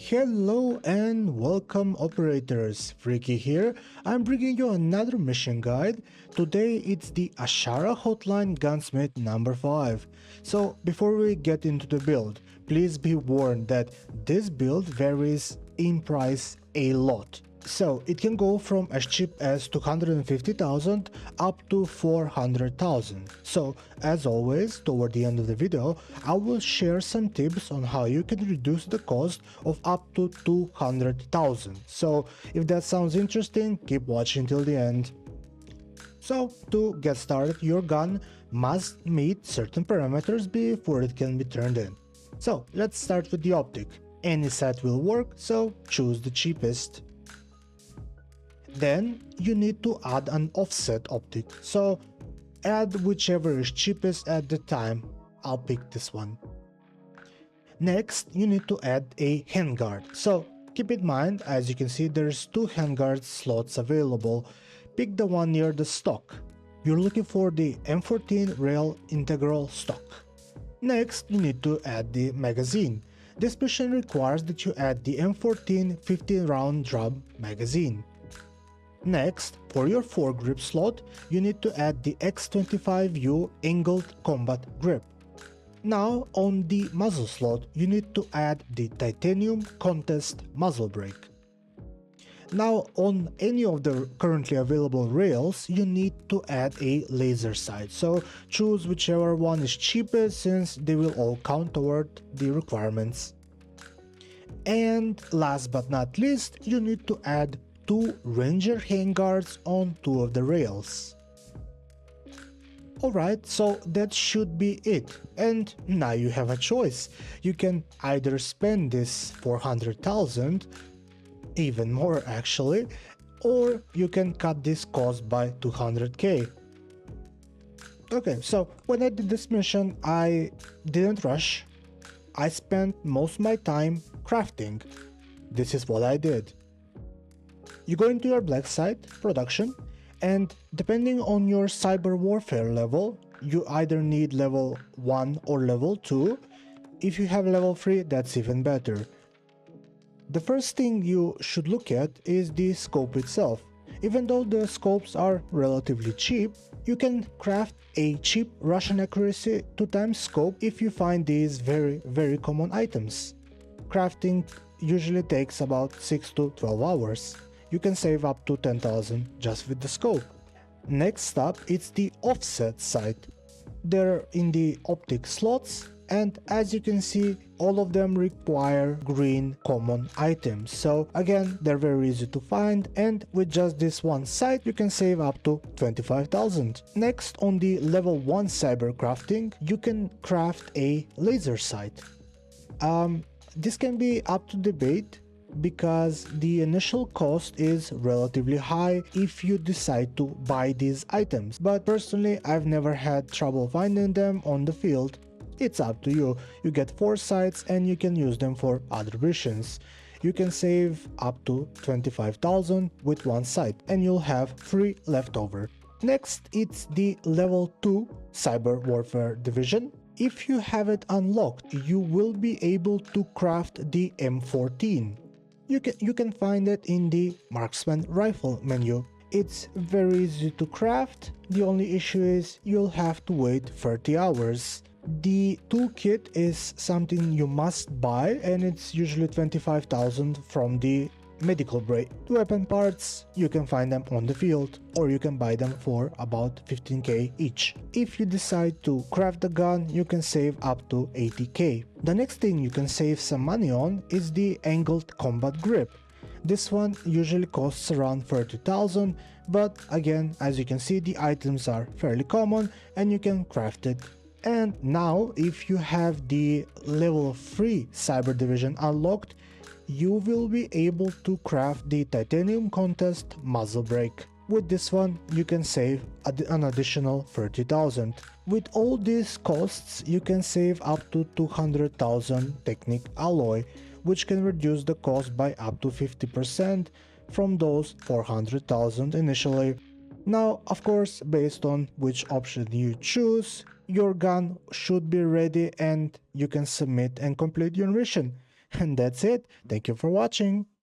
Hello and welcome operators, Freaky here. I'm bringing you another mission guide. Today it's the Ahsarah Hotline Gunsmith number 5. So before we get into the build, please be warned that this build varies in price a lot. So it can go from as cheap as 250,000 up to 400,000. So as always, toward the end of the video, I will share some tips on how you can reduce the cost of up to 200,000. So if that sounds interesting, keep watching till the end. So to get started, your gun must meet certain parameters before it can be turned in. So let's start with the optic. Any sight will work, so choose the cheapest. Then you need to add an offset optic, so add whichever is cheapest at the time. I'll pick this one. Next, you need to add a handguard, so keep in mind, as you can see, there's 2 handguard slots available. Pick the one near the stock. You're looking for the M14 rail integral stock. Next, you need to add the magazine. This mission requires that you add the M14 15 round drum magazine. Next, for your foregrip slot, you need to add the X25U angled combat grip. Now, on the muzzle slot, you need to add the titanium contest muzzle brake. Now, on any of the currently available rails, you need to add a laser sight, so choose whichever one is cheapest since they will all count toward the requirements. And last but not least, you need to add 2 Ranger handguards on 2 of the rails. Alright, so that should be it, and now you have a choice. You can either spend this 400,000, even more actually, or you can cut this cost by 200k. Okay, so when I did this mission, I didn't rush. I spent most of my time crafting. This is what I did. You go into your black site, production, and depending on your cyber warfare level, you either need level 1 or level 2. If you have level 3, that's even better. The first thing you should look at is the scope itself. Even though the scopes are relatively cheap, you can craft a cheap Russian accuracy 2x scope if you find these very common items. Crafting usually takes about 6 to 12 hours. You can save up to 10,000 just with the scope. Next up, it's the offset sight. They're in the optic slots, and as you can see, all of them require green common items. So again, they're very easy to find, and with just this one sight, you can save up to 25,000. Next, on the level 1 cyber crafting, you can craft a laser sight. This can be up to debate, because the initial cost is relatively high if you decide to buy these items, but personally I've never had trouble finding them on the field. It's up to you. You get 4 sights and you can use them for other missions. You can save up to 25,000 with 1 sight and you'll have 3 left over. Next, it's the level 2 cyber warfare division. If you have it unlocked, you will be able to craft the M14. You can find it in the Marksman rifle menu. It's very easy to craft. The only issue is you'll have to wait 30 hours. The toolkit is something you must buy, and it's usually 25,000 from the medical break. The weapon parts, you can find them on the field, or you can buy them for about 15k each. If you decide to craft the gun, you can save up to 80k. The next thing you can save some money on is the angled combat grip. This one usually costs around 30,000, but again, as you can see, the items are fairly common and you can craft it. And now, if you have the level 3 cyber division unlocked, you will be able to craft the titanium contest muzzle brake. With this one, you can save an additional 30,000. With all these costs, you can save up to 200,000 Technic alloy, which can reduce the cost by up to 50% from those 400,000 initially. Now, of course, based on which option you choose, your gun should be ready and you can submit and complete your mission. And that's it. Thank you for watching.